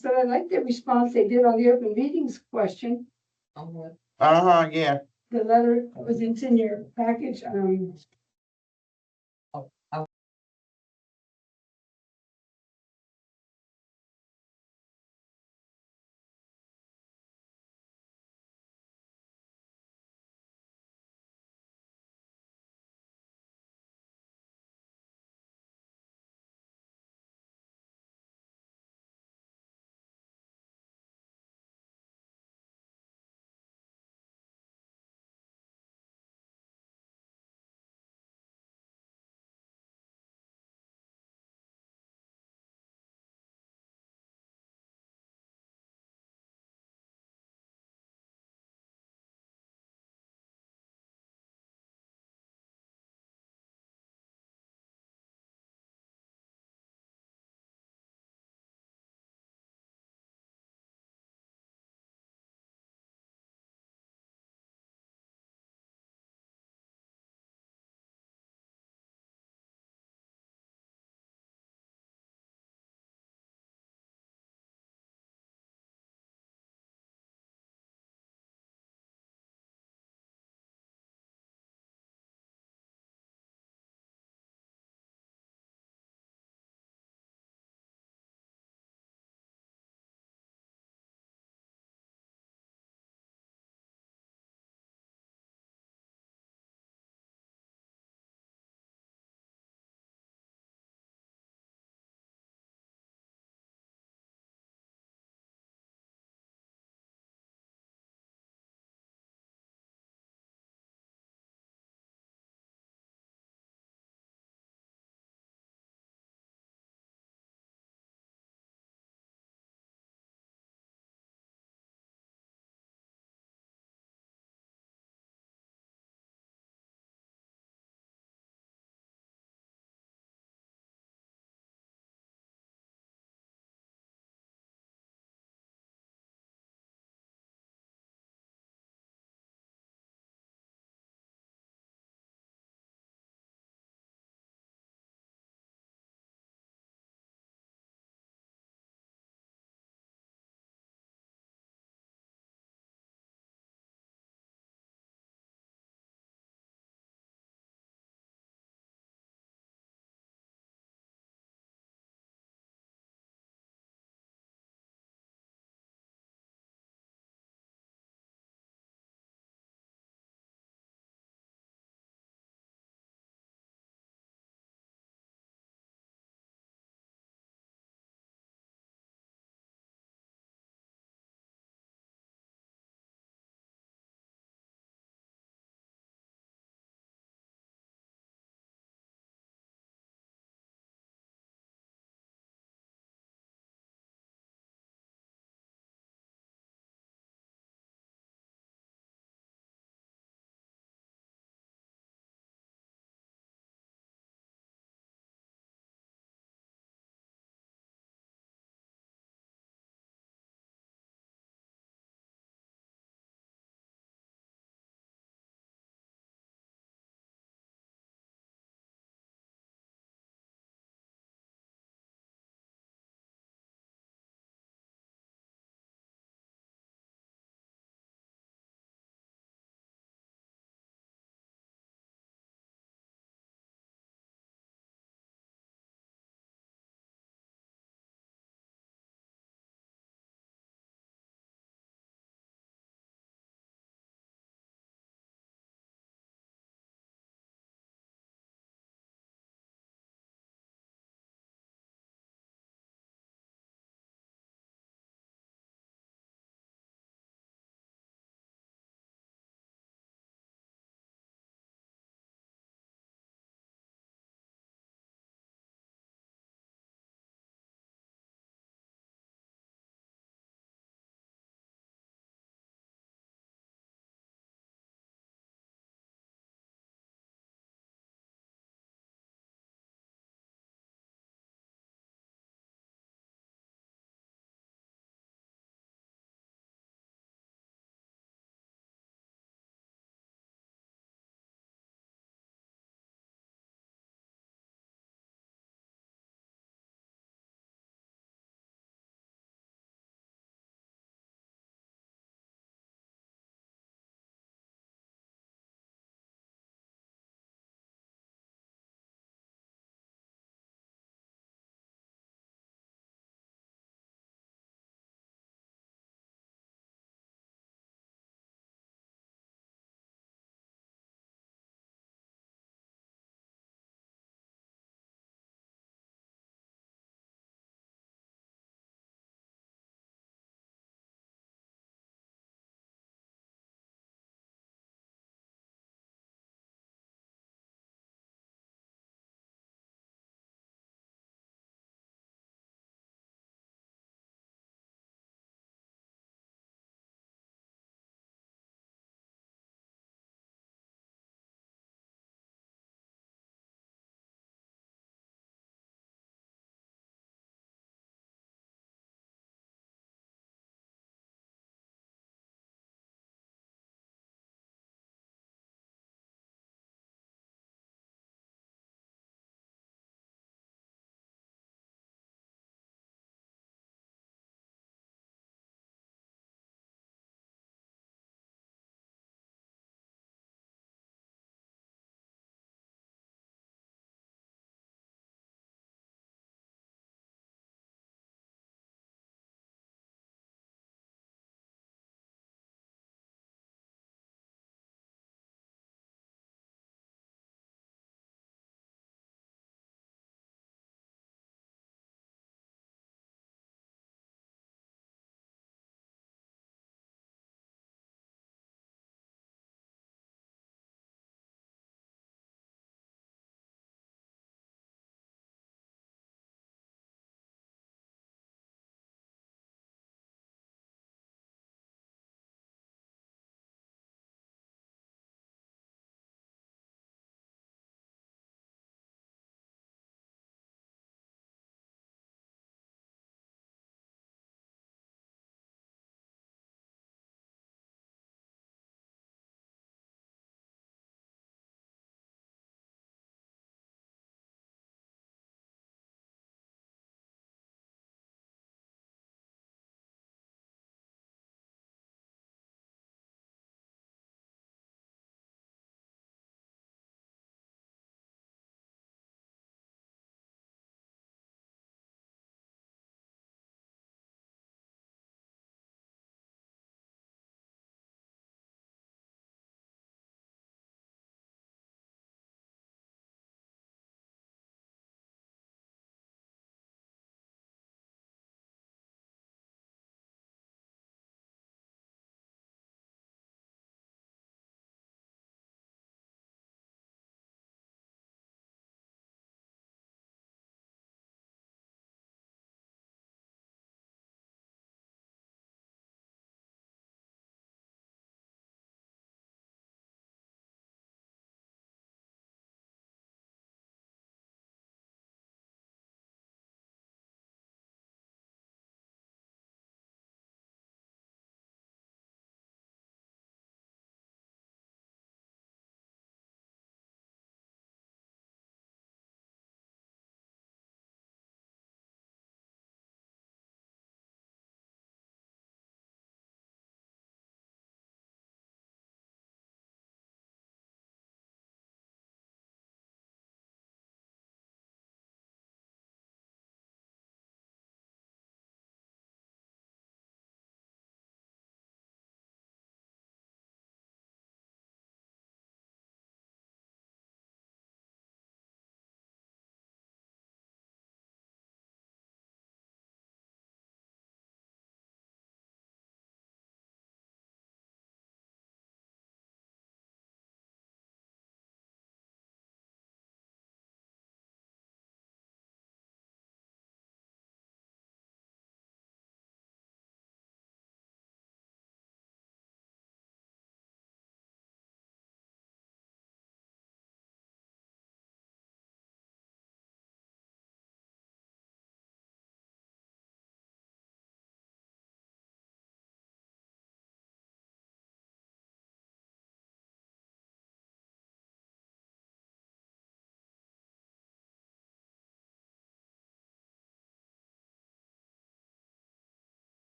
So I like the response they did on the open meetings question. Yeah. The letter was in your package,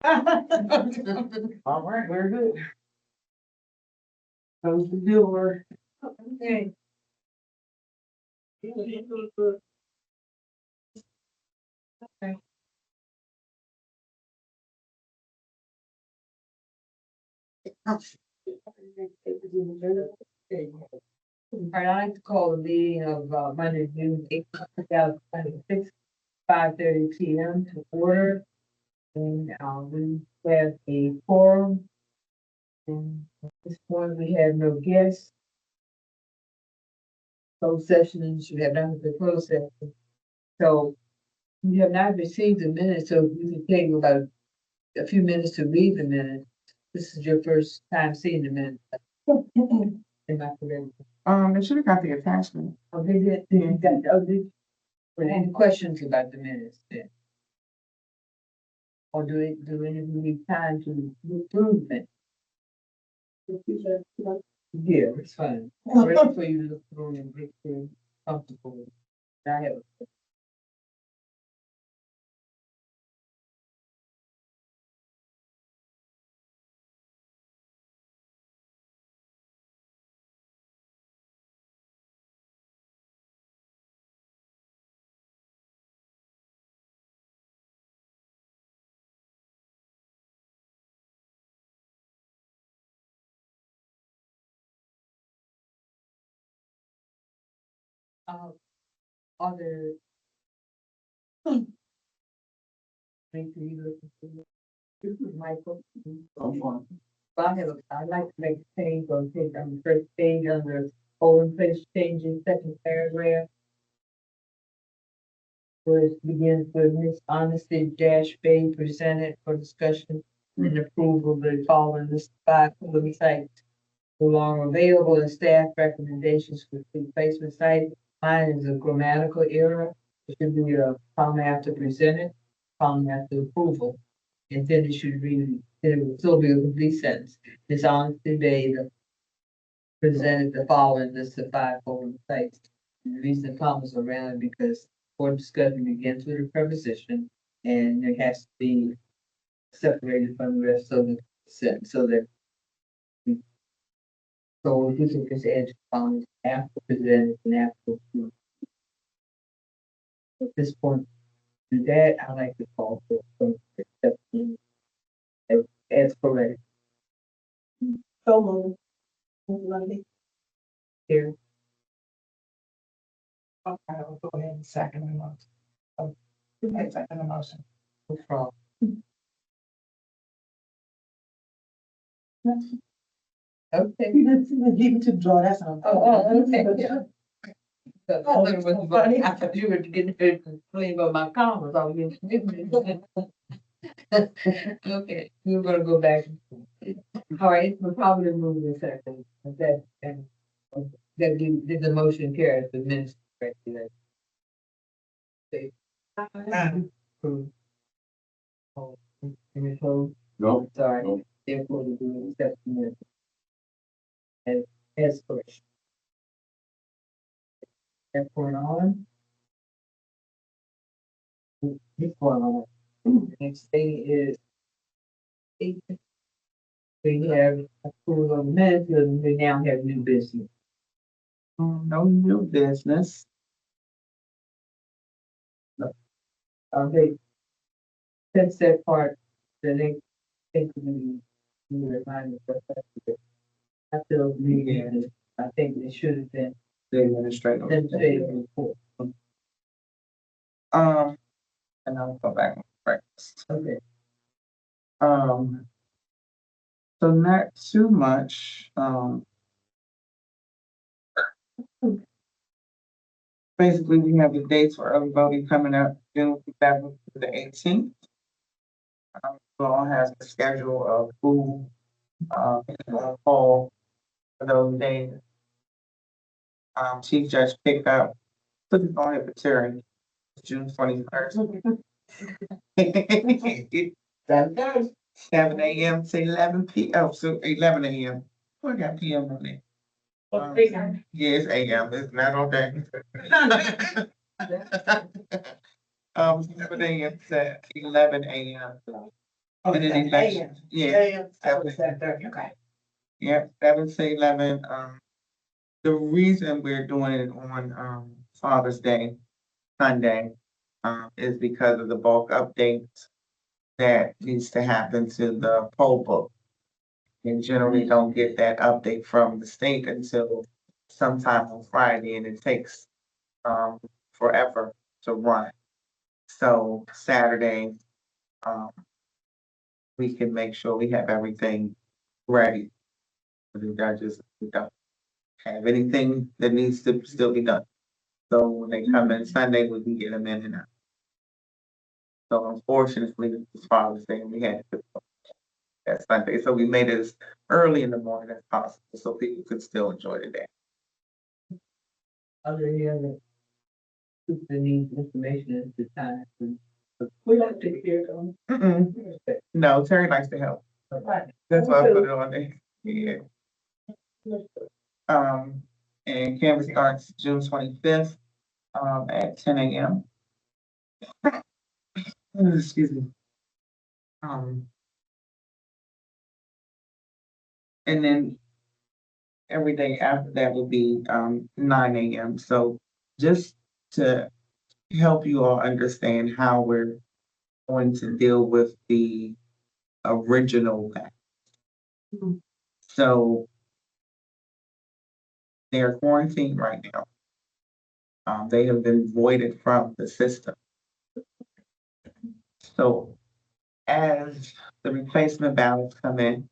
All right, we're good. Close the door. Okay. Okay. All right, I'd like to call the meeting of Monday, June 8th, 2026, 5:30 PM to order. And we have a forum. And at this point, we have no guests. Closed session, and should have nothing for closed session. So you have not received the minutes, so you can take about a few minutes to read the minutes. This is your first time seeing the minutes. Am I correct? They should have got the attachment. Oh, they did, were there any questions about the minutes then? Or do any of you need time to look through them? Yeah, it's fine. I'm ready for you to look through and make sure you're comfortable with it. I have. Other. Make sure you listen to it. This is Michael. But I'd like to make a change on the first page under polling place changes, second paragraph. Where it begins with Miss Honesty Dash Bay presented for discussion and approval of the following list of 5 polling sites. No longer available and staff recommendations for replacement site. Mine is a grammatical error. It should be a comma after presented, comma after approval. And then it should read, it will still be a complete sentence. Miss Honesty Bay presented the following list of 5 polling sites. And the reason the commas are around because board discussion begins with a preposition and it has to be separated from the rest of the sentence so that so you can just add comments after presented and after approved. At this point, to that, I like to call for acceptance as correct. So moved. Here, Okay, I'll go ahead and second the motion. Oh, I second the motion. what's wrong? Okay. You to draw, that's all. Okay. Yeah. I thought it was funny. I thought you were getting ready to complain about my comments. I was okay, we're gonna go back. All right, we're probably moving in second. That and that did the motion carry the minutes correctly. Okay. Approved. Oh, any opposed? No, Sorry. no. Therefore, we do accept the minutes as correct. That's going on. This one on. Next thing is. We have approval of minutes, and we now have new business. No new business. They, since that part, the next thing we remind us of. After the meeting, I think they should have been, The administrative. report. And I'll go back and breakfast. Okay. So not too much, basically we have the dates for early voting coming up June 7th to the 18th. Law has the schedule of who, will call for those days. Chief Judge picked up, put it on it for Terry, June 21st. That does. 7 a.m. to 11 p.m. So 11 a.m. What got p.m. on it? Yeah, it's a.m. It's not on day. 7 a.m. to 11 a.m. And then election, yeah. Okay. Yep, 7 to 11. The reason we're doing it on, Father's Day, Sunday, is because of the bulk updates that needs to happen to the poll book. And generally don't get that update from the state until sometime on Friday, and it takes, forever to run. So Saturday, um, we can make sure we have everything ready. For the judges, we don't have anything that needs to still be done. So when they come in Sunday, we can get them in and out. So unfortunately, as far as saying we had to do that Sunday, so we made it as early in the morning as possible so people could still enjoy the day. Other than the need information at the time. We don't take care of them. Mm-mm. No, Terry likes to help. That's why I put it on there. Yeah. And canvas starts June 25th, at 10 a.m. Excuse me. And then every day after that will be, 9 a.m. So just to help you all understand how we're going to deal with the original back. Mhm. So they're quarantined right now. They have been voided from the system. So as the replacement ballots come in,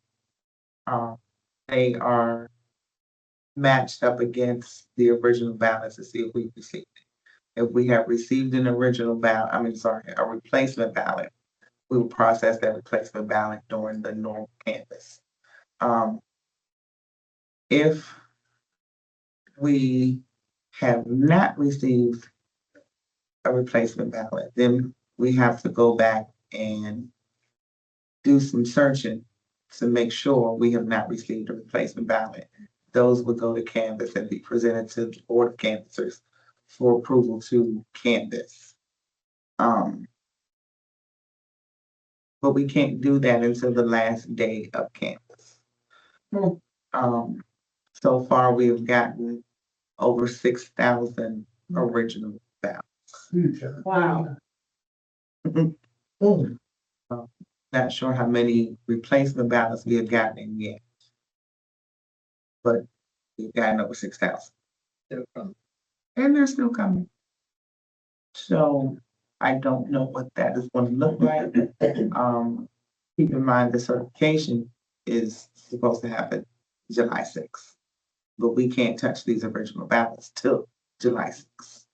they are matched up against the original ballots to see if we received it. If we have received an original ballot, a replacement ballot, we will process that replacement ballot during the normal canvass. If we have not received a replacement ballot, then we have to go back and do some searching to make sure we have not received a replacement ballot. Those would go to canvass and be presented to the Board of Canvassers for approval to canvass. But we can't do that until the last day of canvass. So far, we have gotten over 6,000 original ballots. Wow. Not sure how many replacement ballots we have gotten in yet, but we've gotten over 6,000. And they're still coming. So I don't know what that is going to look like. Keep in mind the certification is supposed to happen July 6th, but we can't touch these original ballots till July 6th.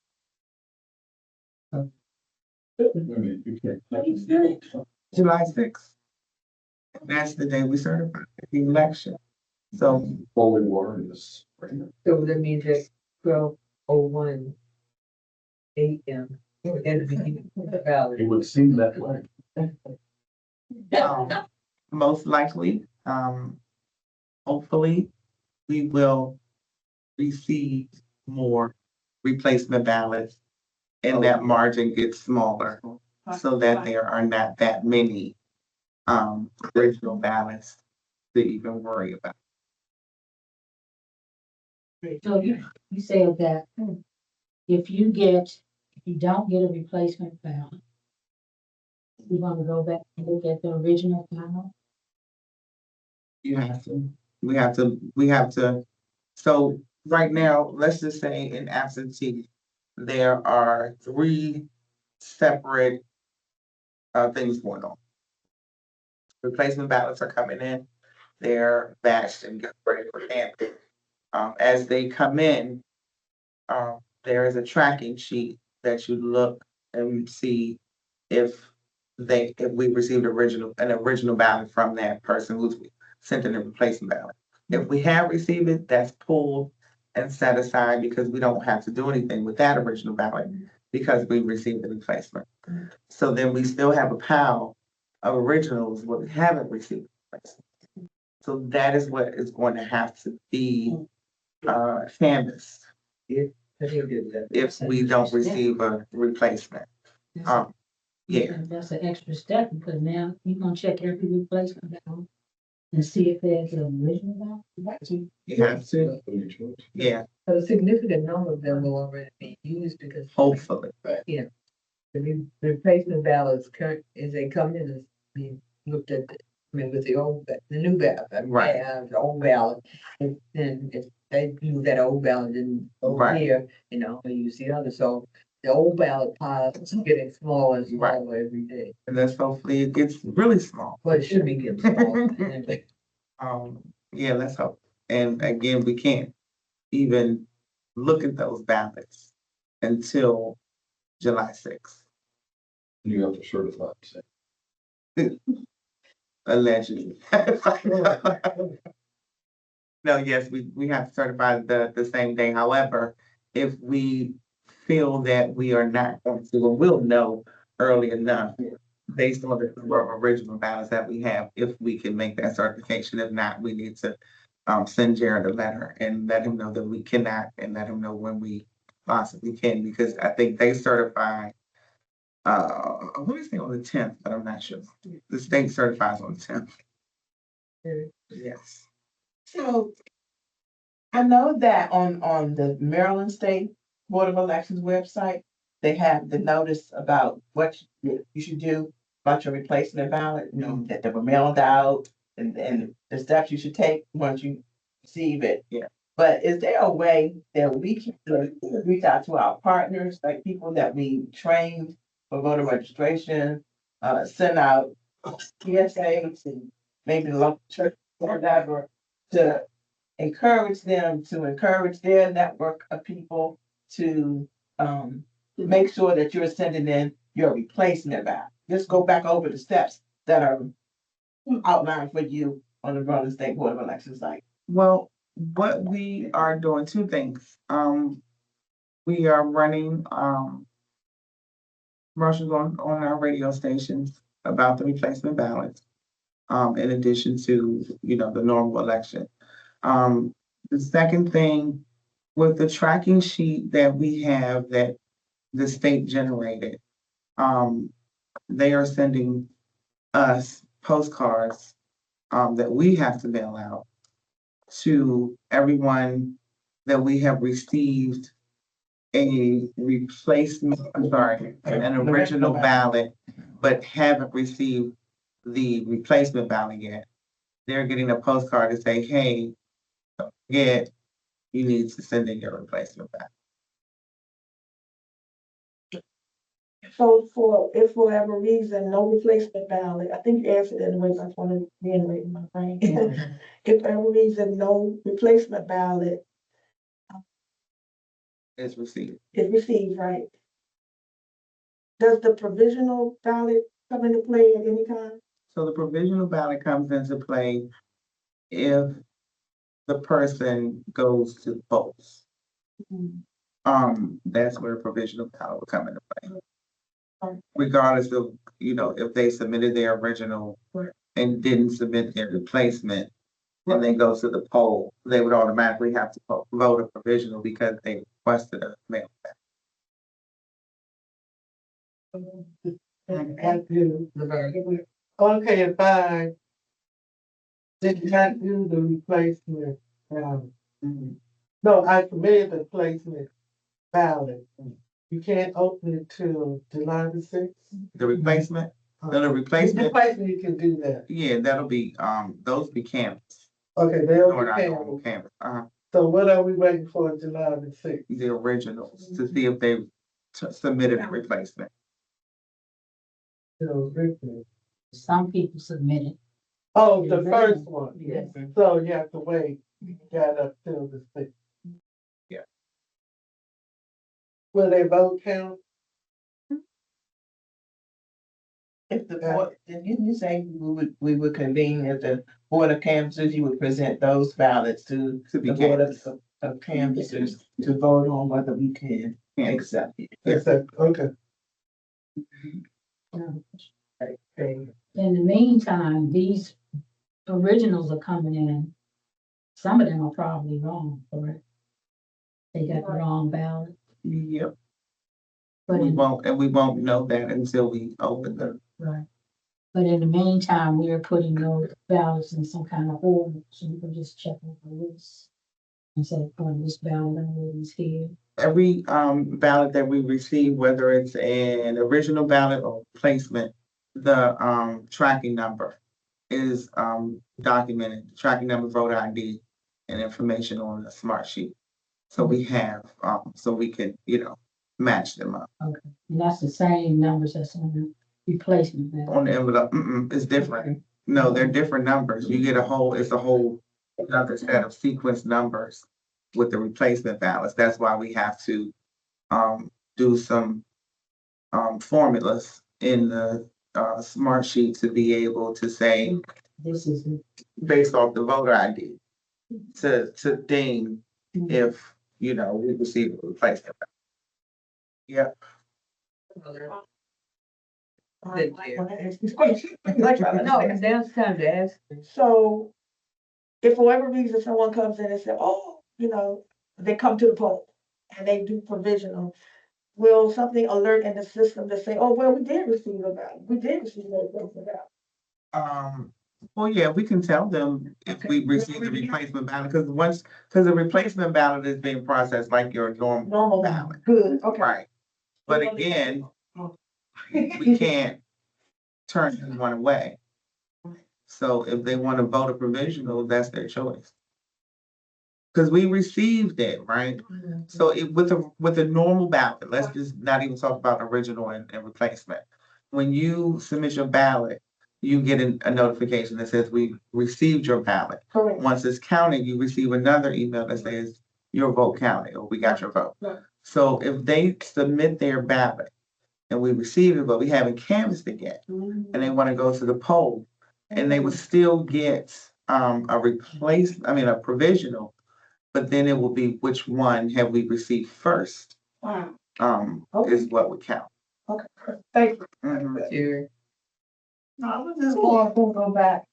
July 6th. And that's the day we certify the election. So Holy water is. So that means that 12:01 a.m. And the ballot. It would seem that way. most likely, hopefully, we will receive more replacement ballots and that margin gets smaller so that there are not that many original ballots to even worry about. So you said that if you don't get a replacement ballot, you're gonna go back and look at the original ballot? You have to, we have to, so right now, let's just say in absentee, there are 3 separate things going on. Replacement ballots are coming in, they're batched and get ready for canvass. As they come in, there is a tracking sheet that you look and see if we received an original ballot from that person who's sent in a replacement ballot. If we have received it, that's pulled and set aside because we don't have to do anything with that original ballot because we received the replacement. So then we still have a pile of originals where we haven't received. So that is what is going to have to be canvassed if we don't receive a replacement. Yeah, And that's an extra step, because now you're gonna check every replacement ballot and see if there's an original ballot. you have to, yeah, But a significant number of them will already be used because. hopefully. The replacement ballots current, as they come in, is being looked at, with the old, the new ballot. Right. The old ballot, if they use that old ballot didn't go Right. here, they use the other, so the old ballot pile is getting smaller and smaller every day. And that's hopefully it gets really small. But it should be getting smaller. Yeah, let's hope. And again, we can't even look at those ballots until July 6th, You have to certify the same. allegedly. No, yes, we have to certify the same day. However, if we feel that we are not going to, or we'll know early enough based on the original ballots that we have, if we can make that certification. If not, we need to send Jared a letter and let him know that we cannot, and let him know when we possibly can, because I think they certify, what is it on the 10th, but I'm not sure. The state certifies on the 10th. Yes. So I know that on the Maryland State Board of Elections website, they have the notice about what you should do about your replacement ballot, that they were mailed out and the steps you should take once you receive it. Yeah. But is there a way that we can reach out to our partners, like people that we trained for voter registration, send out PSAs and maybe the local church or whatever, to encourage them to encourage their network of people to make sure that you're sending in your replacement ballot. Just go back over the steps that are outlined for you on the Maryland State Board of Elections site. Well, what we are doing, two things. We are running commercials on our radio stations about the replacement ballots. In addition to, the normal election. The second thing, with the tracking sheet that we have that the state generated, they are sending us postcards that we have to mail out to everyone that we have received an original ballot, but haven't received the replacement ballot yet. They're getting a postcard to say, hey, don't forget, you need to send in your replacement ballot. So if for whatever reason, no replacement ballot, I think you answered it anyway, I just want to reiterate in my brain. If for whatever reason, no replacement ballot Is received. is received, right? Does the provisional ballot come into play at any time? So the provisional ballot comes into play if the person goes to the polls. That's where provisional ballot will come into play. Regardless of, if they submitted their original and didn't submit their replacement, and they go to the poll, they would automatically have to vote a provisional because they requested a mail ballot. Okay, if I did not do the replacement ballot. No, I submitted the replacement ballot. You can't open it till July the 6th. The replacement, the The replacement, replacement, you can do that. yeah, that'll be, those be canvassed. Okay, they'll Or be not normal canceled. canvas, So what are we waiting for July the 6th? the originals, to see if they submitted a replacement. Some people submitted. Oh, the first one. Yes. So you have to wait, got up till the 6th. Yeah. Will they vote count? If the board, didn't you say we would convene as the Board of Canvassers, you would present those ballots to be the Board of Canvassers to vote on whether we can accept it. Okay. In the meantime, these originals are coming in. Some of them are probably wrong, correct? They got the wrong ballot. Yep. But We in, won't know that until we open them. right. But in the meantime, we are putting those ballots in some kind of order, so you can just check on the list. Instead of putting this ballot and this here. Every ballot that we receive, whether it's an original ballot or placement, the tracking number is documented, tracking number, voter ID, and information on the smart sheet. So we have, so we can, match them up. Okay, and that's the same numbers that's on the replacement ballot. On the envelope, it's different. No, they're different numbers. You get it's a whole another set of sequence numbers with the replacement ballots. That's why we have to do some formulas in the smart sheet to be able to say, This is it. based off the voter ID, to deem if, we receive a replacement. Yeah. Thank I you. wanna ask this question. Like, I No, understand. now it's time to ask. So, if for whatever reason someone comes in and says, oh, they come to the poll and they do provisional, will something alert in the system to say, oh, well, we did receive a ballot, we did receive a ballot? Well, yeah, we can tell them if we receive the replacement ballot, because the replacement ballot is being processed like your normal Normal ballot. Good, okay. Right. But again, we can't turn anyone away. So if they want to vote a provisional, that's their choice. Because we received it, right? So with a normal ballot, let's just not even talk about original and replacement. When you submit your ballot, you get a notification that says we received your ballot. Correct. Once it's counted, you receive another email that says your vote counted or we got your vote. Right. So if they submit their ballot and we receive it, but we haven't canvassed it yet, and they want to go to the poll, and they would still get a provisional, but then it will be which one have we received first, Wow, is what would count. okay, thank you. Mhm. Sure. I was just going to go back,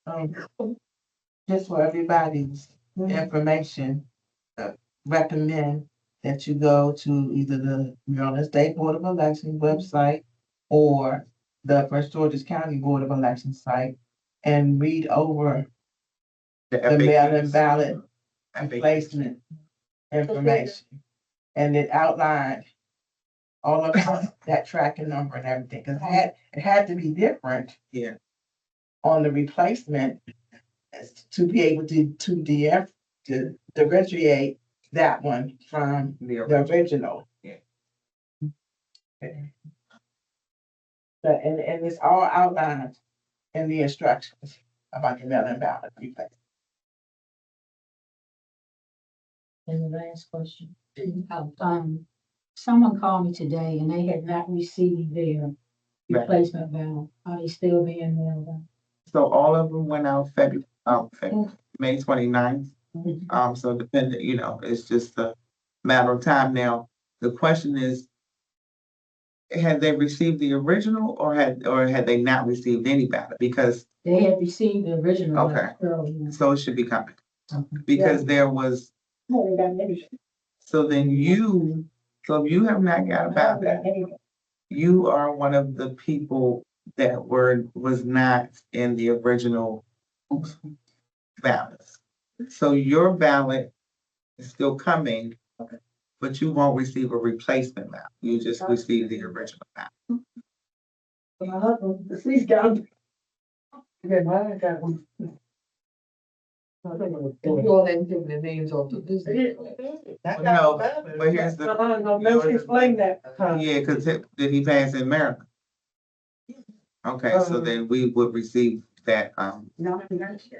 just for everybody's information. Recommend that you go to either the Maryland State Board of Elections website or the First Georgia County Board of Elections site and read over the mail-in ballot placement information. And it outlined all of that tracking number and everything, because it had to be different. Yeah. On the replacement to be able to differentiate that one from the original. Yeah. But, and it's all outlined in the instructions about the mail-in ballot replacement. And the last question. Someone called me today and they had not received their replacement ballot. Are they still being mailed out? So all of them went out May 29th. So depending, it's just a matter of time now. The question is, had they received the original or had they not received any ballot? Because They had received the original. Okay. Earlier. so it should be coming. Okay. Because there was, Haven't gotten any. so if you have not got a ballot, you are one of the people that was not in the original ballots. So your ballot is still coming, but you won't receive a replacement ballot. You just receive the original ballot. My husband, the police got him. Yeah, mine got one. You all didn't take the names off the list. No, but here's the, No, let's explain that. yeah, because did he pass in Maryland? Okay, so then we would receive that, No, I got it.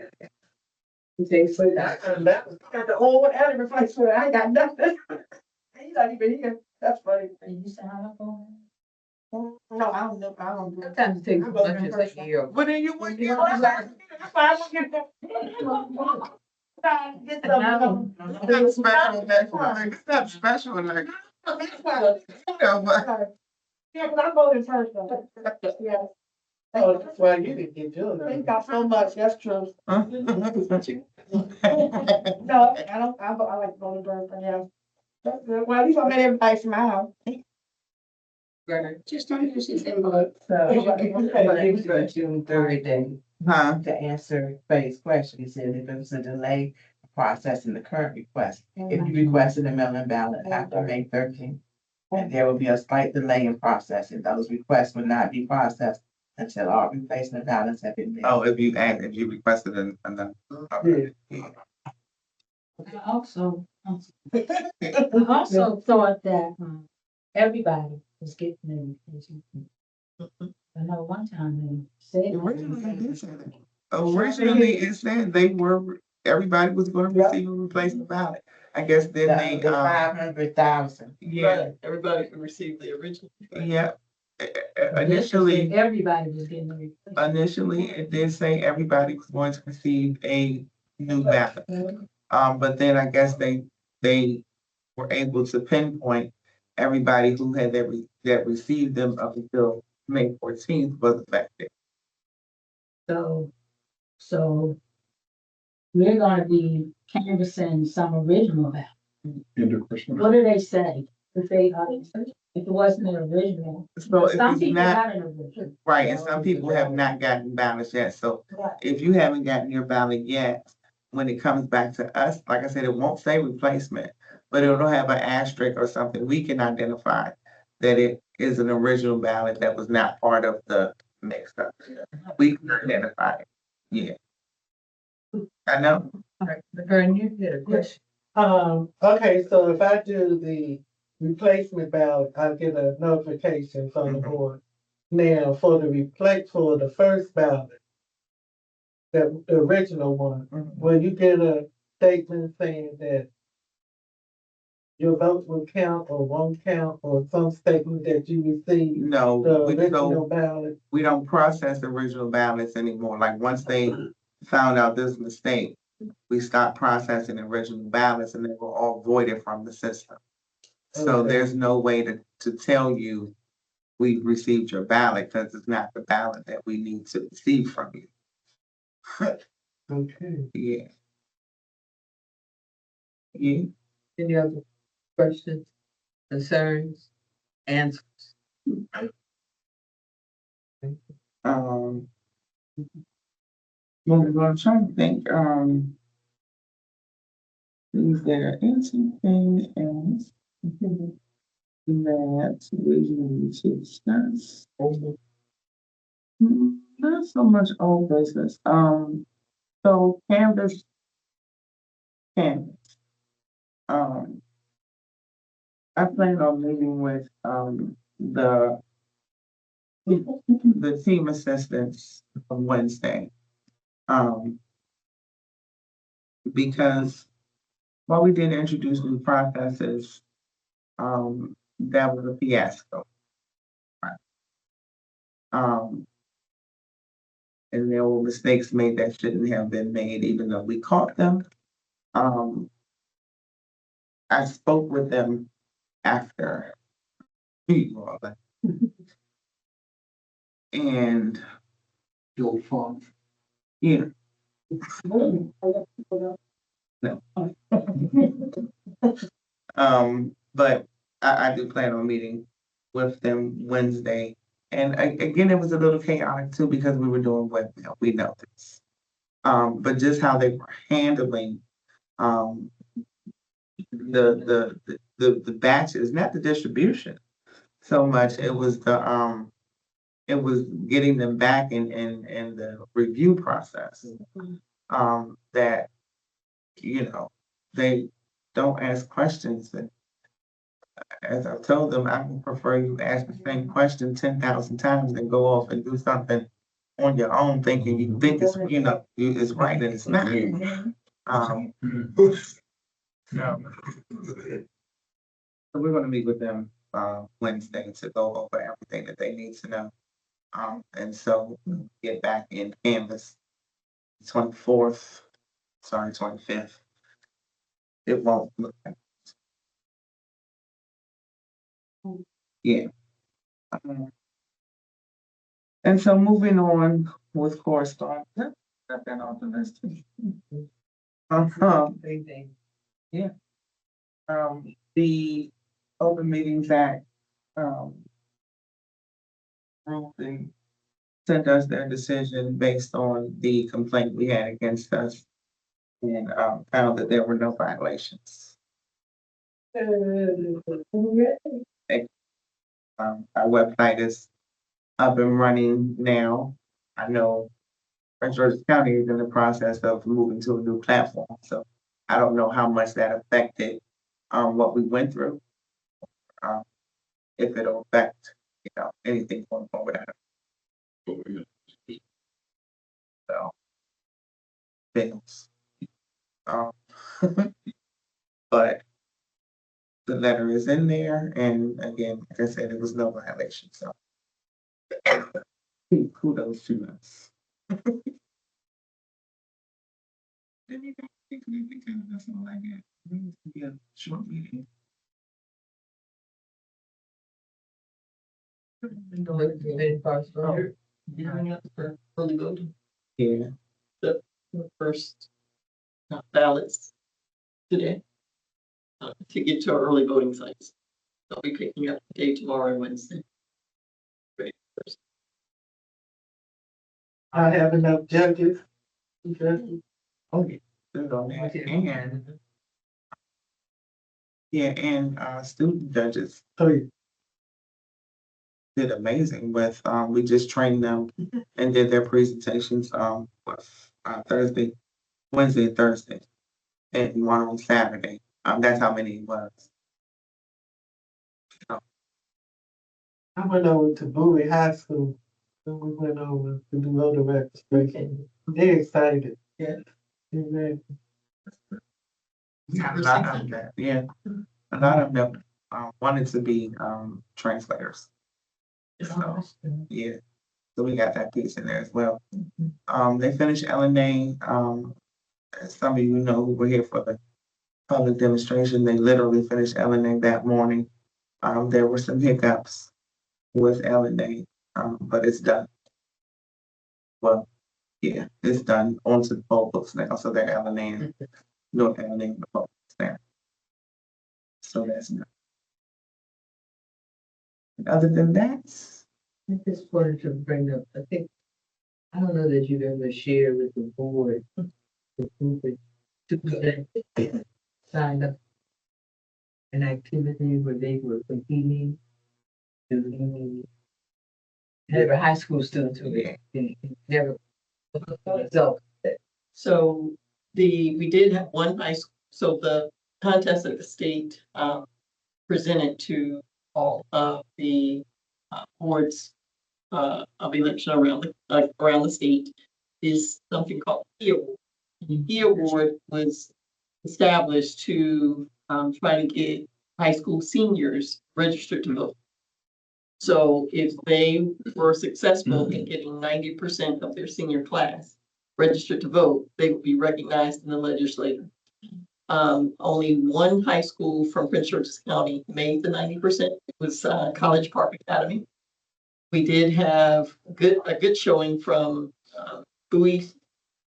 Got the old one and the replacement, I ain't got nothing. He's not even here, that's funny. Did you sign up on No, I don't know, I don't. Sometimes it takes as much as a year. well, then you wouldn't get That's why I don't get that. Get some, That's special election. That's special election. That's why. Yeah, but- Yeah, but I voted first though. Yeah. Oh, that's why you didn't get yours. Thank God so much, that's true. No, I don't, I like voting first, yeah. Well, at least I made everybody smile. Just don't use his envelope. So, it was a June 3rd day Huh? to answer Faye's question. He said if there was a delay processing the current request, if you requested a mail-in ballot after May 13th, and there will be a slight delay in processing, those requests will not be processed until all replacement ballots have been mailed. Oh, if you requested another. Yeah. I also thought that, everybody was getting their replacement. I know one time they said. Originally, it said everybody was gonna receive a replacement ballot. I guess then they, The 500,000. yeah, Everybody can receive the original. yeah. Initially, Initially, everybody was getting a replacement. it did say everybody was going to receive a new ballot. But then I guess they were able to pinpoint everybody who had that received them up until May 14th was affected. So we're gonna be canvassing some original ballot. Into Christmas. What do they say? If it wasn't an original. So if Some it's people not, got an original. right, and some people have not gotten ballots yet, so if you haven't gotten your ballot yet, when it comes back to us, like I said, it won't say replacement, but it'll have an asterisk or something, we can identify that it is an original ballot that was not part of the mix up. We can identify it, yeah. I know, All right, Laverne, you had a question. Okay, so if I do the replacement ballot, I'll get a notification from the board. Now, for the first ballot, the original one, will you get a statement saying that your vote will count or won't count, or some statement that you received no, the we original don't, ballot? we don't process original ballots anymore, like, once they found out this mistake, we stopped processing original ballots and they were all voided from the system. So Okay. there's no way to tell you we've received your ballot because it's not the ballot that we need to receive from you. Okay. Yeah. Yeah. Any other questions, concerns, answers? Well, I'm trying to think, is there anything else that we need to discuss? Not so much old business. So canvas. I plan on meeting with, the team assistants on Wednesday. Because while we did introduce new processes, that was a fiasco. And there were mistakes made that shouldn't have been made, even though we caught them. I spoke with them after. And Your font. yeah. But I do plan on meeting with them Wednesday. And again, it was a little chaotic too because we were doing webmail. We know this. But just how they were handling the batches, not the distribution so much. It was it was getting them back in the review process. That they don't ask questions. And as I told them, I would prefer you ask the same question 10,000 times than go off and do something on your own thinking you think it's it's right and it's not. No. So we're gonna meet with them Wednesday to go over everything that they need to know. And so we'll get back in Canvas 24th, 25th. It won't look like. Yeah. And so moving on with correspondence. Got that on the list too. Yeah. The Open Meetings Act, ruled and sent us their decision based on the complaint we had against us and found that there were no violations. Our website is up and running now. I know Prince George's County is in the process of moving to a new platform, so I don't know how much that affected what we went through. If it'll affect, anything going forward, I don't But we're gonna- know. Bills. Um, but the letter is in there, and again, like I said, there was no violation, so. Kudos to us. I think that's all I got. Yeah, short meeting. Gearing up for early voting, Yeah, the first ballots today. To get to our early voting sites. They'll be picking up the day tomorrow and Wednesday. Great. I have enough judges. oh, yeah, good on that, and, yeah, and, student judges Oh, yeah. did amazing with, we just trained them and did their presentations, Thursday, Wednesday, Thursday, and one on Saturday. That's how many it was. I went over to Bowie High School, and we went over to do voter registration. They're excited. Yeah. Amen. A lot of them, yeah, a lot of them, wanted to be, translators. So, yeah, so we got that piece in there as well. They finished LNA, as some of you know who were here for the public demonstration, they literally finished LNA that morning. There were some hiccups with LNA, but it's done. Well, yeah, it's done onto the poll books now, so they're LNA, no LNA in the poll books now. So that's not. Other than that, I just wanted to bring up, I don't know that you've ever shared with the board, the group of students that signed up an activity where they were competing to be, they were high school students who never, so, So we did have one high school, so the contest that the state presented to all of the boards of election around the state is something called the award. And the award was established to try to get high school seniors registered to vote. So if they were successful in getting 90% of their senior class registered to vote, they would be recognized in the legislature. Only one high school from Prince George's County made the 90%. It was College Park Academy. We did have a good showing from Bowie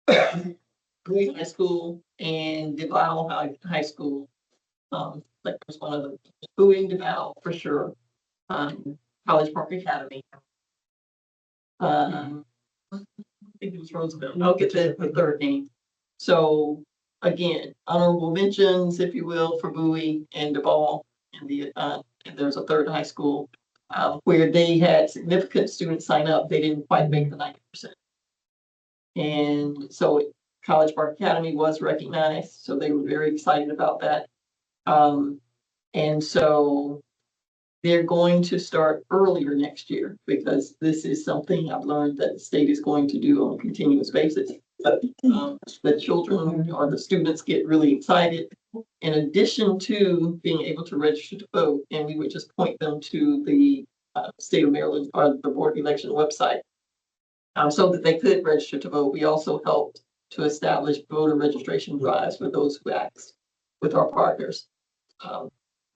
High School and DeVal High School. That was one of them. Bowie and DeVal for sure. College Park Academy. I think it was Roosevelt. I'll get the third name. So again, honorable mentions, if you will, for Bowie and DeVal, and there's a third high school where they had significant students sign up. They didn't quite make the 90%. And so College Park Academy was recognized. So they were very excited about that. And so they're going to start earlier next year because this is something I've learned that the state is going to do on a continuous basis. The children or the students get really excited. In addition to being able to register to vote, and we would just point them to the state of Maryland or the board of election website so that they could register to vote. We also helped to establish voter registration drives for those who asked with our partners.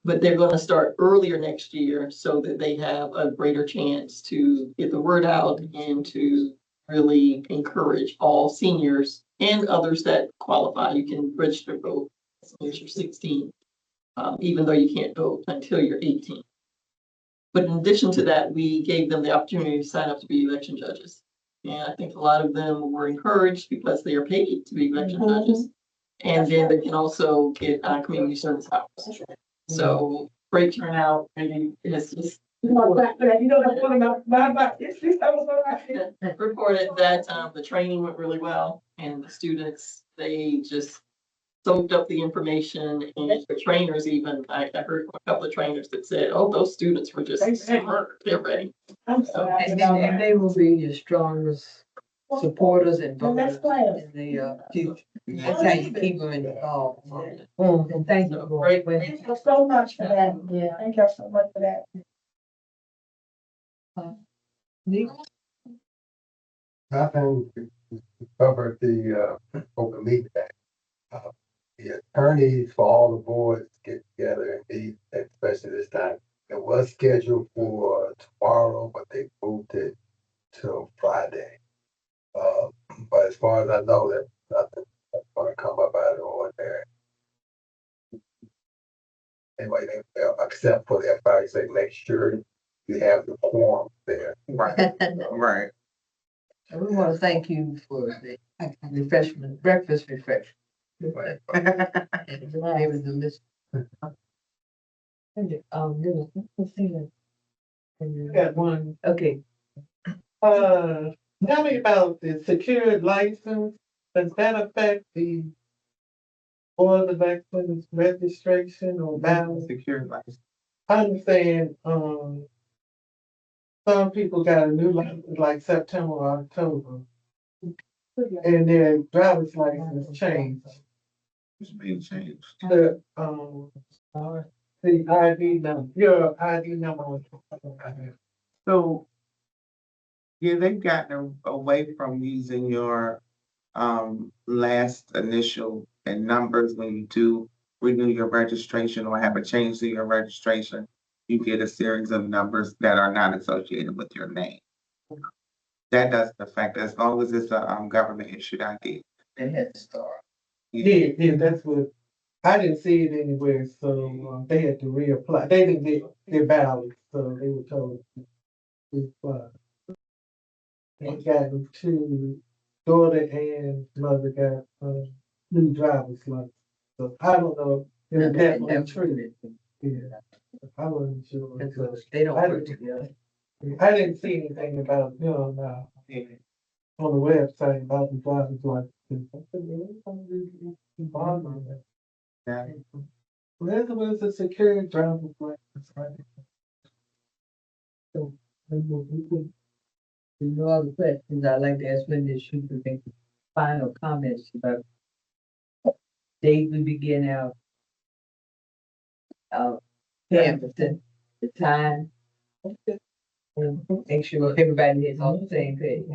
But they're going to start earlier next year so that they have a greater chance to get the word out and to really encourage all seniors and others that qualify. You can register to vote as soon as you're 16, even though you can't vote until you're 18. But in addition to that, we gave them the opportunity to sign up to be election judges. And I think a lot of them were encouraged because they are paid to be election judges. And then they can also get community service hours. So great turnout, and it's just reported that the training went really well, and the students, they just soaked up the information, and the trainers even, I heard from a couple of trainers that said, oh, those students were just smart, they're ready. And they will be your strongest supporters and voters in the future. That's how you keep them involved. And thank you So, for great. Thank you so much for that. Yeah. Thank you so much for that. Nothing to cover the open meeting act. The attorneys for all the boards get together and meet, especially this time. It was scheduled for tomorrow, but they moved it till Friday. But as far as I know, that nothing that's gonna come up out of the ordinary. Anyway, except for the FI, say make sure you have the quorum there. Right, right. And we want to thank you for the refreshment, breakfast refreshment. And the name of the list. Got one. Okay, Tell me about the secured license. Does that affect the Board of Elections registration or balance? Secure license. I'm saying, some people got a new license like September or October. And their driver's license changed. It's being changed. The ID number, your ID number was. So, yeah, they've gotten away from using your last initial and numbers when you do renew your registration or have a change to your registration. You get a series of numbers that are not associated with your name. That doesn't affect, as long as it's a government issued ID. they had to start. Yeah, that's what, I didn't see it anywhere, so they had to reapply. They didn't get their ballot, so they were told to reapply. They got two, daughter and mother got new driver's license. So I don't know if it's definitely true. Yeah, I wasn't sure. Because they don't work together. I didn't see anything about, on the website about the driver's license. Yeah. Where was the security driver's license, right? So, no other questions, I'd like to ask Linda if she could make final comments about date we begin our canvassing, the time. And make sure everybody is on the same page.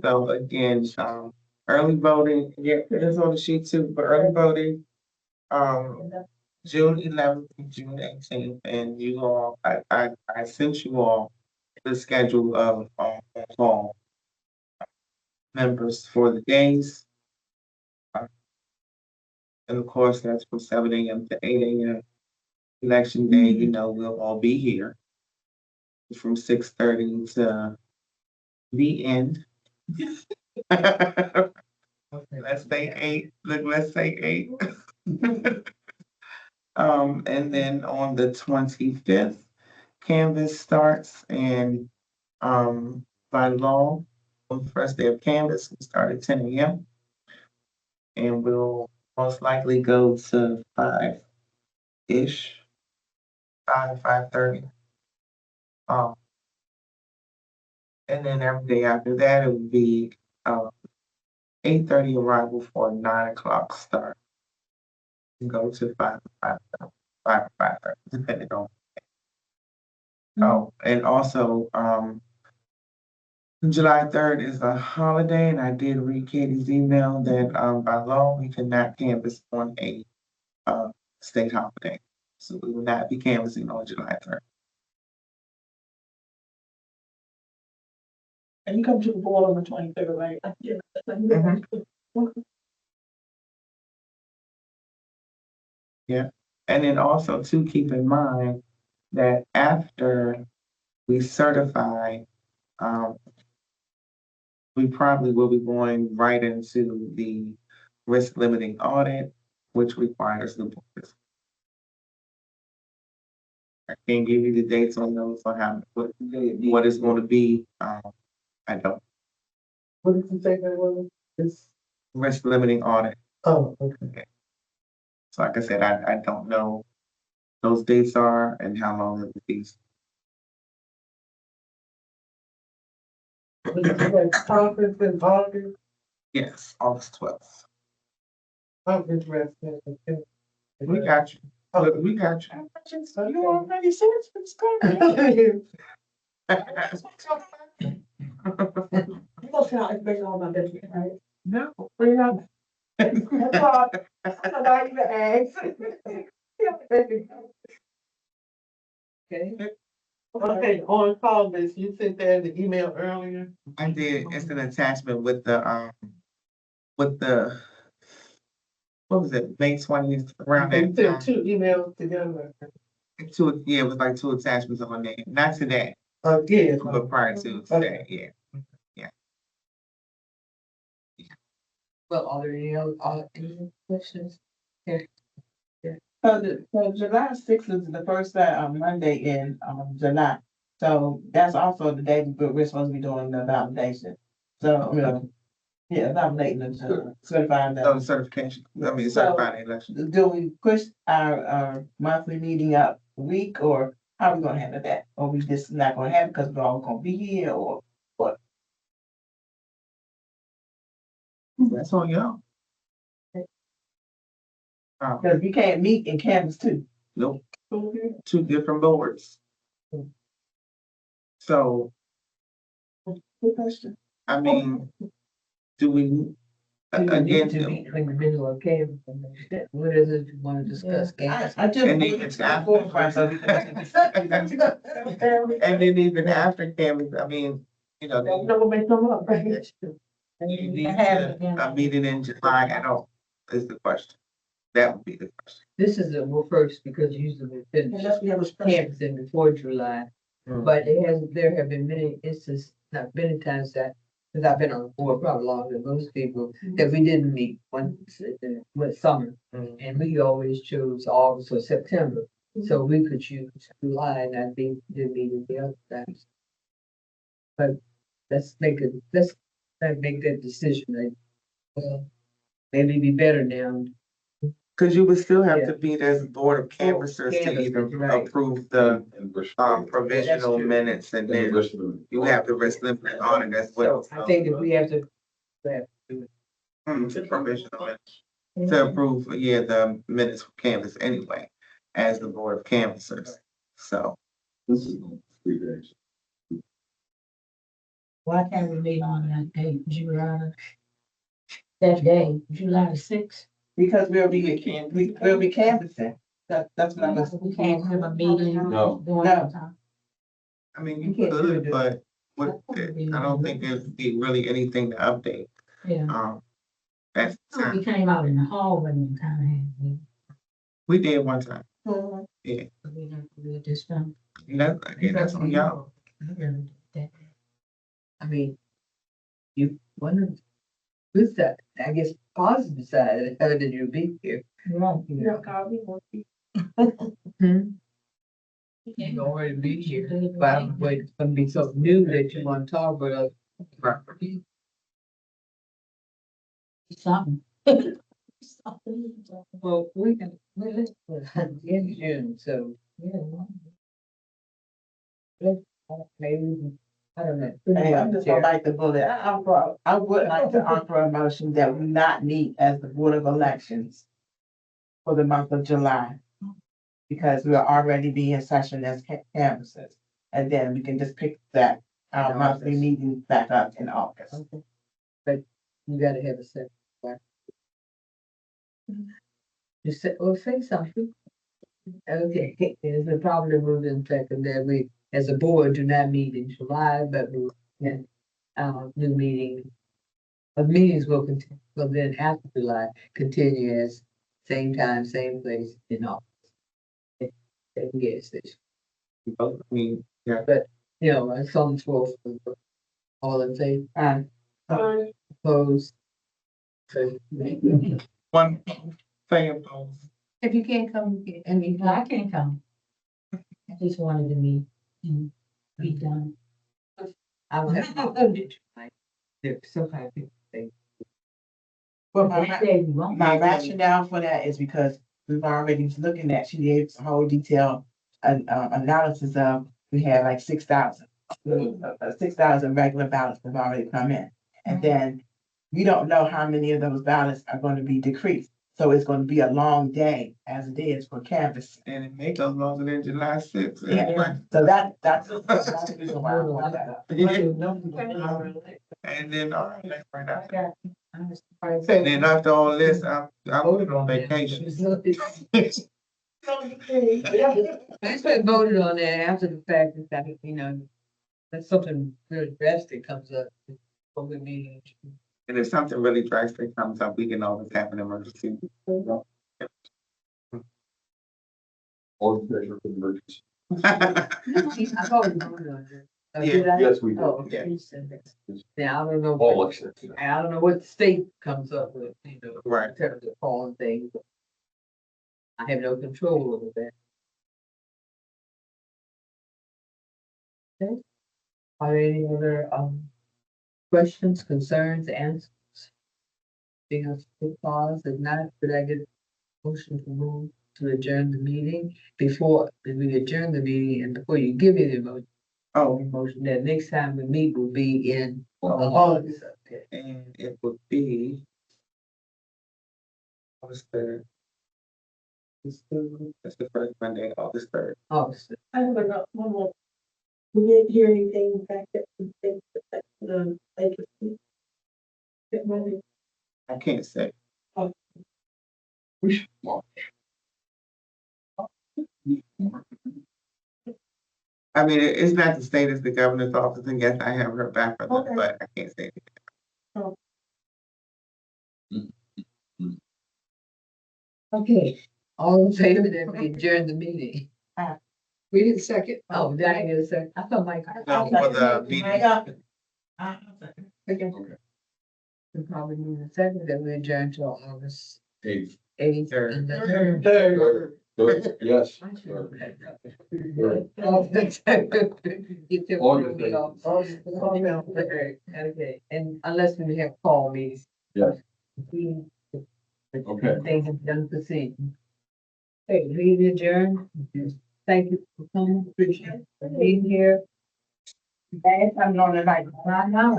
So again, early voting, yeah, put this on the sheet too, but early voting, June 11th to June 18th, and you all, I sent you all the schedule of call members for the days. And of course, that's from 7 a.m. to 8 a.m. Election day, we'll all be here from 6:30 to the end. Let's say 8. Look, let's say 8. And then on the 25th, canvas starts, and by law, on the first day of canvas, we start at 10 a.m. and we'll most likely go to 5-ish, 5:30. And then every day after that, it would be 8:30 arrival for a 9 o'clock start. And go to 5:30, depending on. Oh, and also, July 3rd is a holiday, and I did read Katie's email that by law we cannot canvass on a state holiday, so we will not be canvassing on July 3rd. And you come to the board on the 23rd, right? Yeah, and then also to keep in mind that after we certify, we probably will be going right into the risk limiting audit, which requires the board. I can't give you the dates on those or how, what it's gonna be, I don't. What did you say that was? It's, Risk limiting audit, oh, okay. so like I said, I don't know those dates are and how long it will be. We had conference in August. Yes, August 12th. I'm interested. We got you. Oh. We got you. So You already said it's coming. You gonna tell information on my business, right? No. Bring it up. That's all. That's all I even ask. Okay, Okay, on call list, you sent that in the email earlier. I did, it's an attachment with the, what was it, May 20th, around You that sent time? two emails together. Two, yeah, it was like two attachments on there, not today, Yeah. but prior to today, yeah. well, are there any questions? So July 6th is the first Monday in July. So that's also the day we're supposed to be doing the validation. So, validating the certifying So the. certification, I mean, So- certified election. Do we push our monthly meeting up a week, or how are we gonna handle that? Or we just not gonna have it because we're all gonna be here, or what? That's on y'all. Because we can't meet in Canvas too. Nope, two different boards. So, Good question. I mean, do we, Do you need to again, meet in the middle of Canvas? What is it you want to discuss? Canvas? I just. And then it's after. and then even after Canvas, I mean, you know, You know, we'll make them up, right? you need a meeting in July at all, is the question. That would be the question. This is the first because usually we finish Unless we have a special. Canvas in before July. But there have been many instances, not many times that, since I've been on the board, probably longer than most people, that we didn't meet once with summer. And we always chose August or September, so we could choose July and I think the meeting the other times. But let's make that decision, like, well, maybe be better now. Cause you would still have Yeah. to meet as a board of canvassers to Canvassers, even right. approve the And risk- provisional true. minutes and and the then risk limit. you have the risk limit on it as well. So I think if we have to, Provisional minutes. To approve, yeah, the minutes for canvas anyway, as the board of canvassers, so. This is 3 days. Why can't we meet on that date, July? That day, July the 6th? Because we'll be canvassing. That's what I was. We can't have a meeting. No. during No. that time. I mean, You you can't do could, it. but with, I don't think there'd be really anything to update, Yeah. that's the We time, came out in the hallway and kind we did one time, of, we don't do it this time. and that, again, that's on y'all. I mean, you wonder, who's that, I guess, positive side, of having you be here. Right. Yeah, God, we want to. You already be here, but I'm waiting for me something new that you want to talk about. Something. Well, we're in June, so. Maybe, I don't know. Hey, I'm just gonna bite the bullet. I would like to offer a motion that we not meet as the Board of Elections for the month of July. Because we'll already be in session as canvassers. And then we can just pick that, our In monthly August. meeting back up in August. Okay. But you gotta have a second. right? You said, well, say something. Okay, is the problem moving second that we, as a board, do not meet in July, but we, new meeting. Meetings will continue, will then after July, continue as same time, same place in August. Same gas station. I mean, yeah, You know, it's on the floor. All in favor? Aye. Opposed? So, One say opposed. If you can't come, I mean, I can't come. I just wanted to meet and be done. I would have. There's so many people think. Well, I said you won't. my rationale for that is because we've already looking at, she gave us a whole detailed analysis of, we had like 6,000. 6,000 regular ballots have already come in. And then we don't know how many of those ballots are going to be decreased. So it's going to be a long day as it is for canvassing. And it may go longer than July 6th. Yeah. So that's the reason why I want that. And then, all right, let's bring that. I was surprised. And then after all this, I'm on vacation. I just been voted on that after the fact that, you know, that's something really drastic comes up. What we mean. And if something really drastic comes up, we can always have an emergency. Or measure for emergency. I thought we voted on it. Oh, did I? Yes, we did. Oh, okay. You said that. Yeah, I don't know. All what- except, you know. I don't know what the state comes up with, you know, Right. in terms of calling things. I have no control over that. Okay. Are there any other, questions, concerns, answers? Being else to pause, if not, could I get a motion to move to adjourn the meeting? Before we adjourn the meeting and before you give me the motion, that next time we meet will be in August. Okay. And it would be. August 3rd. That's the first Monday, August 3rd. August. I have one more. We didn't hear anything back at the agency. Good morning. I can't say. We should launch. I mean, it's not the state, it's the governor's office, and yes, I have heard back from them, Okay. but I can't say. Okay, all in favor that we adjourn the meeting? we did second. Oh, did I get a second? I thought Mike. No, for the meeting. We probably need a second that we adjourn till August Eighth. 8th. Third. and then- Third, yes. I should have had that. Third. Get your August voting off. 8th. Okay, and unless we have call meetings. Yes. We- Okay. Things have done proceed. Hey, we adjourn. Thank you for coming, appreciate it, for being here. I'm on the night. I know.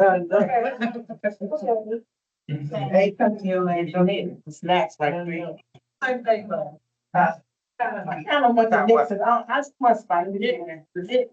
Hey, come to you and donate snacks like me. I kind of want the next, I just must find it.